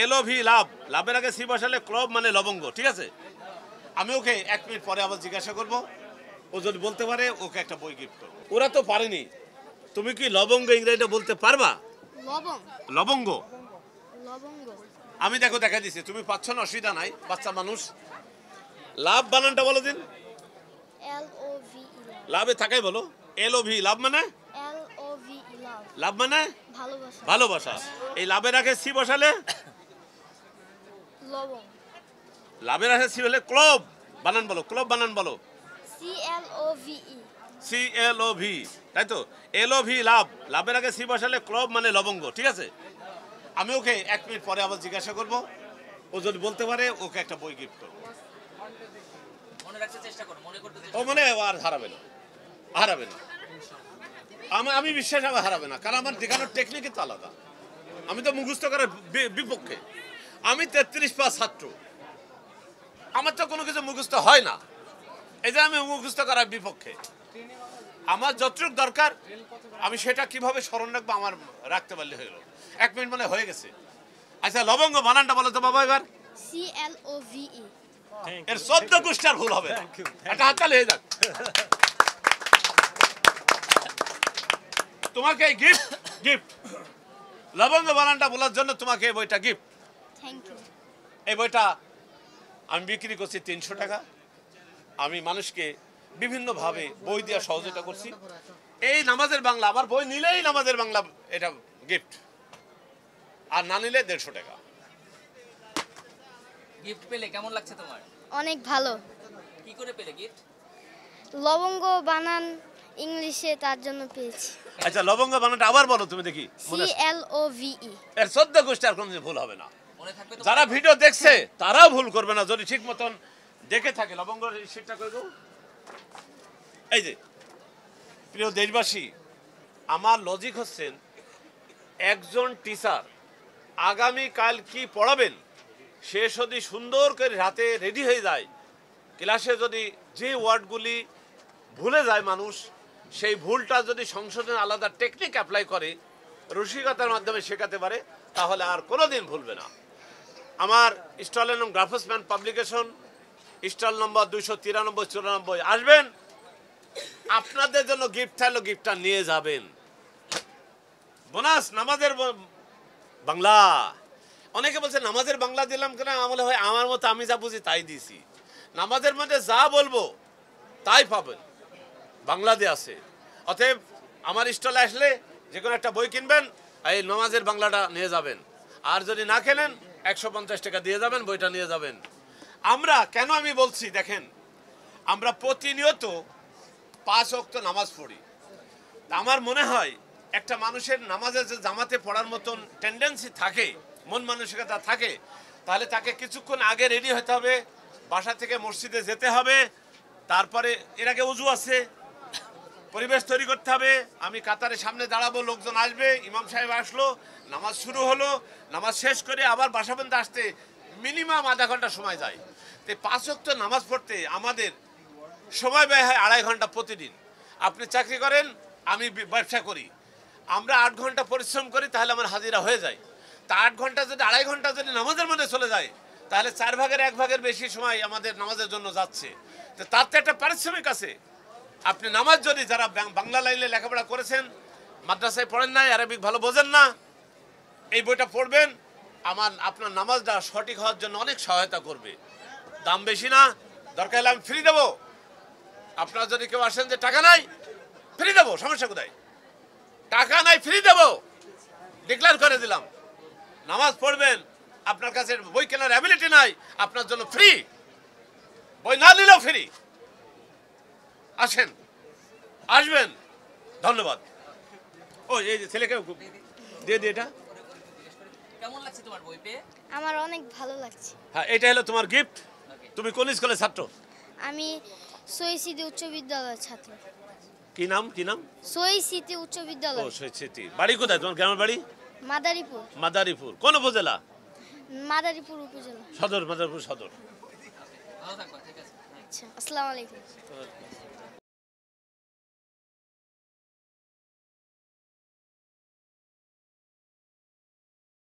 এলওভি লাভ, লাভের আগে সি বসালে ক্লব মানে লবঙ্গ, ঠিক আছে? আমি ওকে 1 মিনিট পরে আবার জিজ্ঞাসা করব, ও যদি বলতে পারে ওকে একটা বই গিফট করব। ওরা তো পারেনি, তুমি কি লবঙ্গ ইংরেজিতে বলতে পারবা? লবঙ্গ। আমি দেখো দেখা দিছি, তুমি পাচ্ছ না, অসুবিধা নাই, বাচ্চা মানুষ। লাভ বানানটা বলো দিন। লাভে থাকাই বলো। এলওভি লাভ মানে? লাভ মানে ভালোবাসা। এই লাভের আগে সি বসালে লাভের আগে সি হলে ক্লব বানান বলো, ক্লব বানান বলো। CLOV, তাই তো? এলওভি লাভ, লাভের আগে সি বসালে ক্লব মানে লবঙ্গ, ঠিক আছে? আমি ওকে 1 মিনিট পরে আবার জিজ্ঞাসা করব, ও যদি বলতে পারে ওকে একটা বই গিফট করব। ও মনে আর হারাবে না, হারাবে না। আমি বিশ্বাস হবে হারাবে না, কারণ আমার দেখানোর টেকনিকই তো আলাদা। আমি তো মুখস্থ করার বিপক্ষে। আমি 33 পাস ছাত্র, আমার তো কোনো কিছু মুখস্থ হয় না, এই যে আমি মুখস্থ করার বিপক্ষে। আমার যতটুকু দরকার আমি সেটা কিভাবে স্মরণ রাখবো আমার রাখতে পারলে হলো। 1 মিনিট মানে হয়ে গেছে। আচ্ছা লবঙ্গ বানানটা বলো তো বাবা এবার। CLOVE। এর 14 গোষ্ঠীর ভুল হবে, একটা হাততালি হয়ে যাক। তোমাকে গিফট লবঙ্গ বানানটা বলার জন্য তোমাকে এই বইটা গিফট। Thank you. এই বইটা আমি বিক্রি করছি 300 টাকা। আমি মানুষকে বিভিন্নভাবে বই দিয়ে সহযোগিতা করছি। এই নামাজের বাংলা, আমার বই নিলেই নামাজের বাংলা এটা গিফট, আর না নিলে 150 টাকা। গিফট পেলে কেমন লাগছে তোমার? অনেক ভালো। কি করে পেলে গিফট? লবঙ্গ বানান ইংলিশে, তার জন্য পেয়েছি। আচ্ছা লবঙ্গ বানানটা আবার বলো তুমি দেখি। CLOVE। এর 14 গোষ্ঠী আর কোনোদিন ভুল হবে না। মনে থাকবে তো? যারা ভিডিও দেখছে তারাও ভুল করবে না যদি ঠিক মতন দেখে থাকে। লবঙ্গ সেটা করে দেবো। এই যে প্রিয় দেশবাসী, আমার লজিক হচ্ছেন, একজন টিচার আগামীকাল কি পড়াবেন সে যদি সুন্দর করে রাতে রেডি হয়ে যায়, ক্লাসে যদি যে ওয়ার্ডগুলি ভুলে যায় মানুষ, সেই ভুলটা যদি সংশোধন আলাদা টেকনিক অ্যাপ্লাই করে, রসিকতার মাধ্যমে শেখাতে পারে, তাহলে আর কোনোদিন ভুলবে না। আমার স্টলের নাম গ্রাফসম্যান পাবলিকেশন, স্টল নম্বর 293-94 আসবেন। আপনাদের জন্য গিফট থাকলো, গিফটটা নিয়ে যাবেন। বোনাস নামাজের বাংলা। অনেকে বলছে নামাজের বাংলা দিলাম কেন, আমলে হয় আমার মতো আমি যা বুঝি তাই দিছি। নামাজের মধ্যে যা বলবো তাই পাবেন, বাংলা দিয়ে আছে। অতএব আমার স্টলে আসলে যে কোনো একটা বই কিনবেন, এই নামাজের বাংলাটা নিয়ে যাবেন। আর যদি না কেনেন 150 টাকা দিয়ে যাবেন, বইটা নিয়ে যাবেন। আমরা কেন আমি বলছি দেখেন, আমরা প্রতিনিয়ত 5 ওয়াক্ত নামাজ পড়ি। আমার মনে হয় একটা মানুষের নামাজে যে জামাতে পড়ার মতন টেন্ডেন্সি থাকে, মন মানসিকতা থাকে, তাহলে তাকে কিছুক্ষণ আগে রেডি হতে হবে, বাসা থেকে মসজিদে যেতে হবে, তারপরে এর আগে ওযু আছে, পরিবেশ তৈরি করতে হবে। আমি কাতারের সামনে দাঁড়াবো, লোকজন আসবে, ইমাম সাহেব আসলো, নামাজ শুরু হলো, নামাজ শেষ করে আবার বাসা পর্যন্ত আসতে মিনিমাম আধা ঘন্টা সময় যায়। তো 5 ওয়াক্ত নামাজ পড়তে আমাদের সময় ব্যয় হয় 2.5 ঘন্টা প্রতিদিন। আপনি চাকরি করেন, আমি ব্যবসা করি, আমরা 8 ঘন্টা পরিশ্রম করি, তাহলে আমার হাজিরা হয়ে যায়। তা 8 ঘন্টা যদি 2.5 ঘন্টা যদি নামাজের মধ্যে চলে যায়, তাহলে 4 ভাগের 1 ভাগের বেশি সময় আমাদের নামাজের জন্য যাচ্ছে। তো তার তো একটা পারিশ্রমিক আছে। আপনি নামাজ যদি যারা বাংলা লাইনে লেখাপড়া করেছেন, মাদ্রাসায় পড়েন নাই, আরবিক ভালো বোঝেন না, এই বইটা পড়বেন, আপনার নামাজটা সঠিক হওয়ার জন্য অনেক সহায়তা করবে। দাম বেশি না, দরকার হলে আমি ফ্রি দেবো। আপনারা যদি কেউ আসেন যে টাকা নাই, ফ্রি দেবো, সমস্যা কোথায়? টাকা নাই, ফ্রি দেবো, ডিক্লেয়ার করে দিলাম। নামাজ পড়বেন, আপনার কাছে বই কেনার অ্যাবিলিটি নাই, আপনার জন্য ফ্রি, বই না নিলেও ফ্রি। আসেন, আসবেন। ধন্যবাদ। ও এই যে ছেলেকে দিয়ে দিয়ে এটা। কেমন লাগছে তোমার বই পেয়ে? আমার অনেক ভালো লাগছে। হ্যাঁ, এটা হলো তোমার গিফট। তুমি কোন স্কুলের ছাত্র? আমি সৈয়দ উচ্চ বিদ্যালয়ের ছাত্র। কি নাম, কি নাম? সৈয়দ উচ্চ ও বিদ্যালয়। সৈয়দ। বাড়ি কোথায় তোমার? গ্রামের বাড়ি? মাদারীপুর। মাদারীপুর কোন উপজেলা? মাদারীপুর উপজেলা। সদর, মাদারীপুর সদর। ভালো থাকো, ঠিক আছে। আচ্ছা, আসসালামু আলাইকুম।